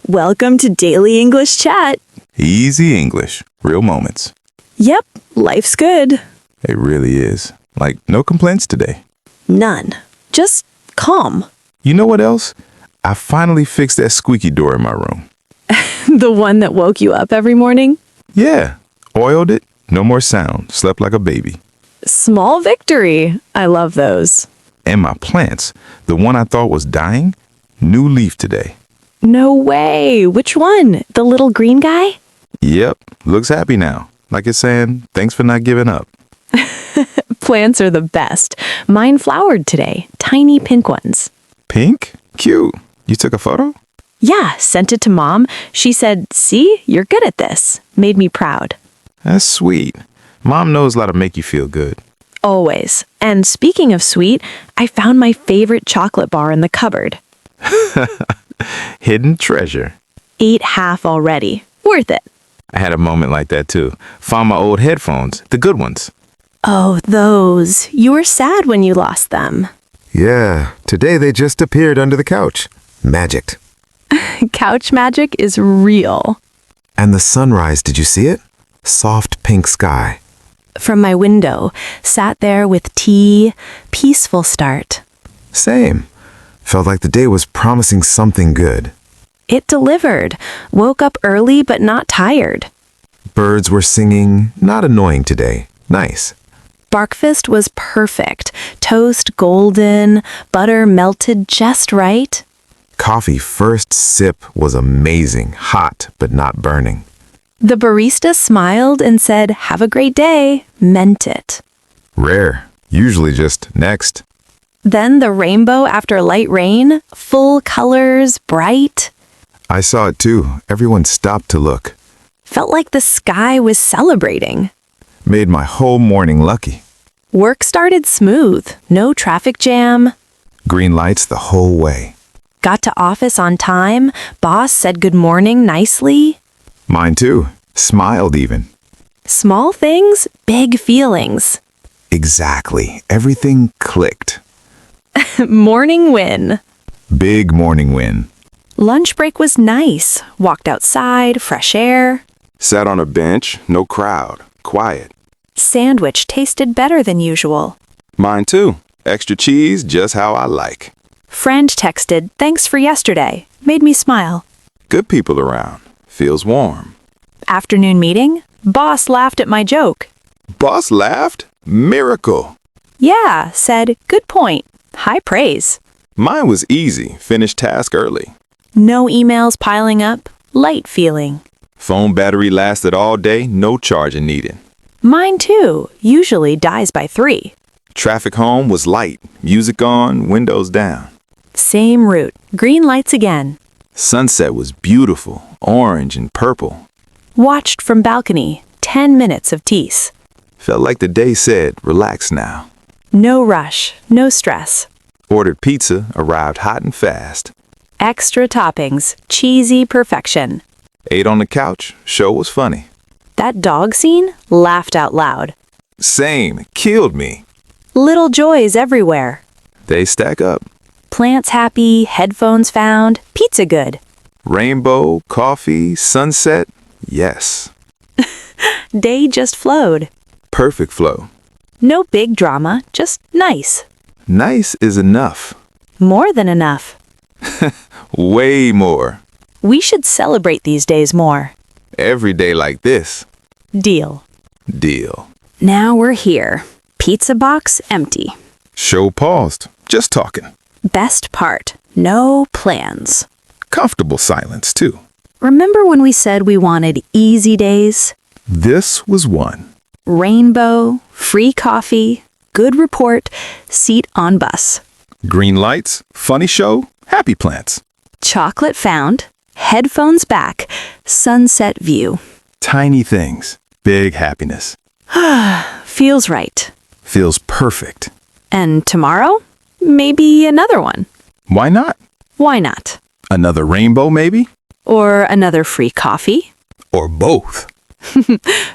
Welcome to Daily English Chat. Easy English, real moments. Yep, life's good. It really is. Like, no complaints today. None. Just calm. You know what else? I finally fixed that squeaky door in my room. The one that woke you up every morning? Yeah, oiled it, no more sound, slept like a baby. Small victory. I love those. And my plants, the one I thought was dying, new leaf today. No way. Which one? The little green guy? Yep, looks happy now. Like it's saying, thanks for not giving up. Plants are the best. Mine flowered today. Tiny pink ones. Pink? Cute. You took a photo? Yeah, sent it to Mom. She said, "See, you're good at this." Made me proud. That's sweet. Mom knows how to make you feel good. Always. And speaking of sweet, I found my favorite chocolate bar in the cupboard. Hidden treasure. Ate half already. Worth it. I had a moment like that too. Found my old headphones, the good ones. Oh, those. You were sad when you lost them. Yeah, today they just appeared under the couch. Magic. Couch magic is real. And the sunrise, did you see it? Soft pink sky. From my window, sat there with tea, peaceful start. Same. Felt like the day was promising something good. It delivered. Woke up early but not tired. Birds were singing, not annoying today. Nice. Breakfast was perfect. Toast golden, butter melted just right. Coffee first sip was amazing, hot but not burning. The barista smiled and said, "Have a great day." Meant it. Rare. Usually just next. Then the rainbow after light rain, full colors, bright. I saw it too. Everyone stopped to look. Felt like the sky was celebrating. Made my whole morning lucky. Work started smooth, no traffic jam. Green lights the whole way. Got to office on time. Boss said good morning nicely. Mine too. Smiled even. Small things, big feelings. Exactly. Everything clicked. Morning win. Big morning win. Lunch break was nice. Walked outside, fresh air. Sat on a bench, no crowd, quiet. Sandwich tasted better than usual. Mine too. Extra cheese, just how I like. Friend texted, "Thanks for yesterday." Made me smile. Good people around. Feels warm. Afternoon meeting. Boss laughed at my joke. Boss laughed? Miracle. Yeah, said, "Good point." High praise. Mine was easy. Finished task early. No emails piling up. Light feeling. Phone battery lasted all day, no charging needed. Mine too. Usually dies by 3. Traffic home was light. Music on, windows down. Same route. Green lights again. Sunset was beautiful, orange and purple. Watched from balcony. 10 minutes of tease. Felt like the day said, relax now. No rush. No stress. Ordered pizza, arrived hot and fast. Extra toppings. Cheesy perfection. Ate on the couch, show was funny. That dog scene? Laughed out loud. Same, killed me. Little joys everywhere. They stack up. Plants happy, headphones found, pizza good. Rainbow, coffee, sunset, yes. Day just flowed. Perfect flow. No big drama, just nice. Nice is enough. More than enough. Way more. We should celebrate these days more. Every day like this. Deal. Deal. Now we're here. Pizza box empty. Show paused. Just talking. Best part, no plans. Comfortable silence, too. Remember when we said we wanted easy days? This was one. Rainbow, free coffee, good report, seat on bus. Green lights, funny show, happy plants. Chocolate found, headphones back, sunset view. Tiny things, big happiness. Feels right. Feels perfect. And tomorrow? Maybe another one. Why not? Why not? Another rainbow, maybe? Or another free coffee? Or both.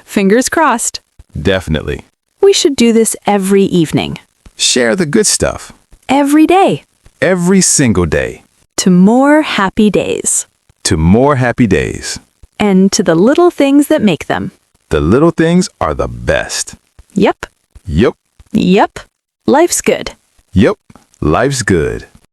Fingers crossed. Definitely. We should do this every evening. Share the good stuff. Every day. Every single day. To more happy days. to more happy days. And to the little things that make them. The little things are the best. Yep. Yep, Yep. Life's good. yep, life's good.